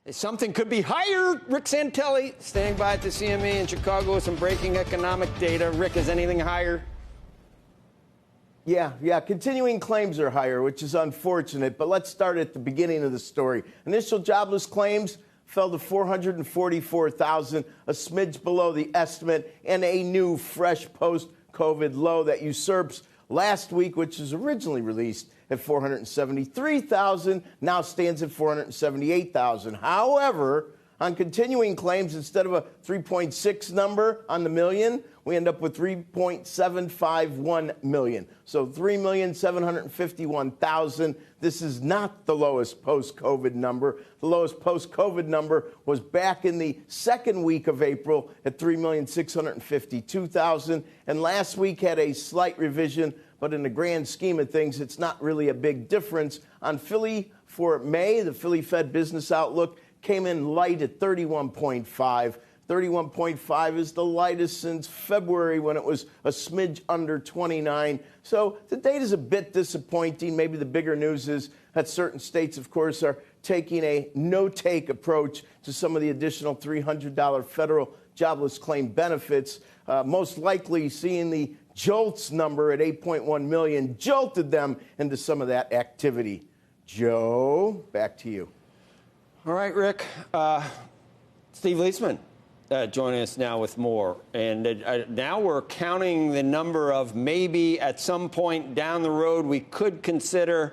Something could be higher. Rick Santelli standing by at the CME in Chicago with some breaking economic data. Rick, is anything higher? Yeah. Continuing claims are higher, which is unfortunate. But let's start at the beginning of the story. Initial jobless claims fell to 444,000, a smidge below the estimate, and a new fresh post-COVID low that usurps last week, which was originally released at 473,000, now stands at 478,000. However, on continuing claims, instead of a 3.6 number on the million, we end up with 3.751 million. So 3,751,000. This is not the lowest post-COVID number. The lowest post-COVID number was back in the second week of April at 3,652,000. And last week had a slight revision, but in the grand scheme of things, it's not really a big difference. On Philly for May, the Philly Fed Business Outlook came in light at 31.5. 31.5 is the lightest since February when it was a smidge under 29. So the data's a bit disappointing. Maybe the bigger news is that certain states, of course, are taking a no-take approach to some of the additional $300 federal jobless claim benefits. Most likely seeing the JOLTS number at 8.1 million jolted them into some of that activity. Joe, back to you. All right, Rick. Steve Leisman joining us now with more. And now we're counting the number of maybe at some point down the road we could considering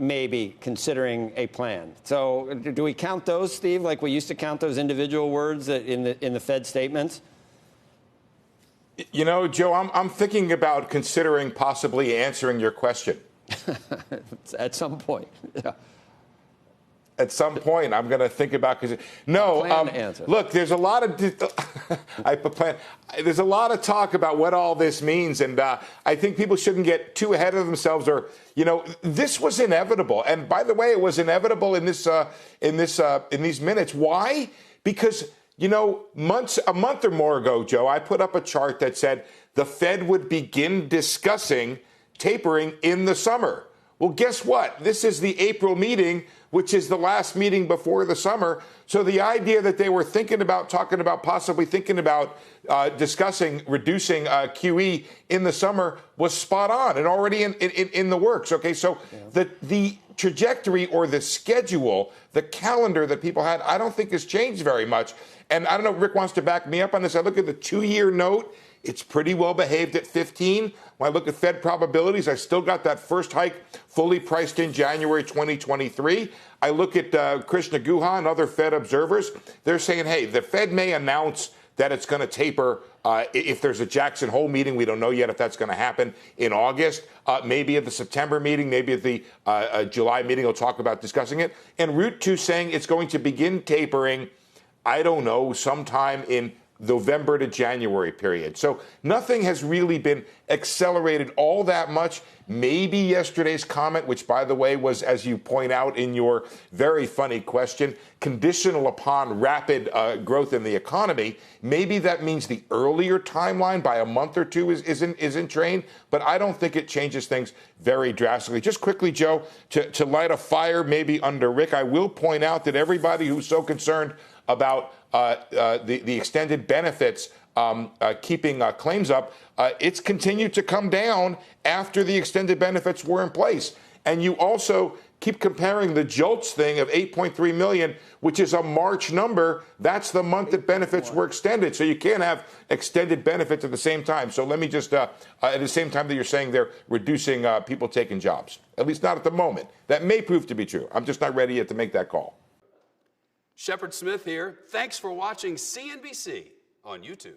a plan. So do we count those, Steve, like we used to count those individual words in the Fed statements? You know, Joe, I'm thinking about considering possibly answering your question. At some point. Yeah. At some point, I'm going to think about look, there's a lot of there's a lot of talk about what all this means, and I think people shouldn't get too ahead of themselves. Or this was inevitable, and by the way, it was inevitable in these minutes. Why? Because a month or more ago, Joe, I put up a chart that said the Fed would begin discussing tapering in the summer. Well, guess what? This is the April meeting, which is the last meeting before the summer. So the idea that they were possibly thinking about discussing reducing QE in the summer was spot on and already in the works. OK, so the trajectory or the schedule, the calendar that people had, I don't think has changed very much. And I don't know if Rick wants to back me up on this. I look at the 2-year note. It's pretty well behaved at 15. When I look at Fed probabilities, I still got that first hike fully priced in January 2023. I look at Krishna Guha and other Fed observers. They're saying, hey, the Fed may announce that it's going to taper if there's a Jackson Hole meeting. We don't know yet if that's going to happen in August. Maybe at the September meeting, maybe at the July meeting, we'll talk about discussing it. And Route 2 saying it's going to begin tapering, I don't know, sometime in November to January period. So nothing has really been accelerated all that much. Maybe yesterday's comment, which, by the way, was, as you point out in your very funny question, conditional upon rapid growth in the economy. Maybe that means the earlier timeline by a month or two is in train. But I don't think it changes things very drastically. Just quickly, Joe, to light a fire maybe under Rick, I will point out that everybody who's so concerned about the extended benefits keeping claims up, it's continued to come down after the extended benefits were in place. And you also keep comparing the JOLTS thing of 8.3 million, which is a March number. That's the month that benefits were extended. So you can't have extended benefits at the same time. So let me just, at the same time that you're saying they're reducing people taking jobs, at least not at the moment. That may prove to be true. I'm just not ready yet to make that call. Shepard Smith here. Thanks for watching CNBC on YouTube.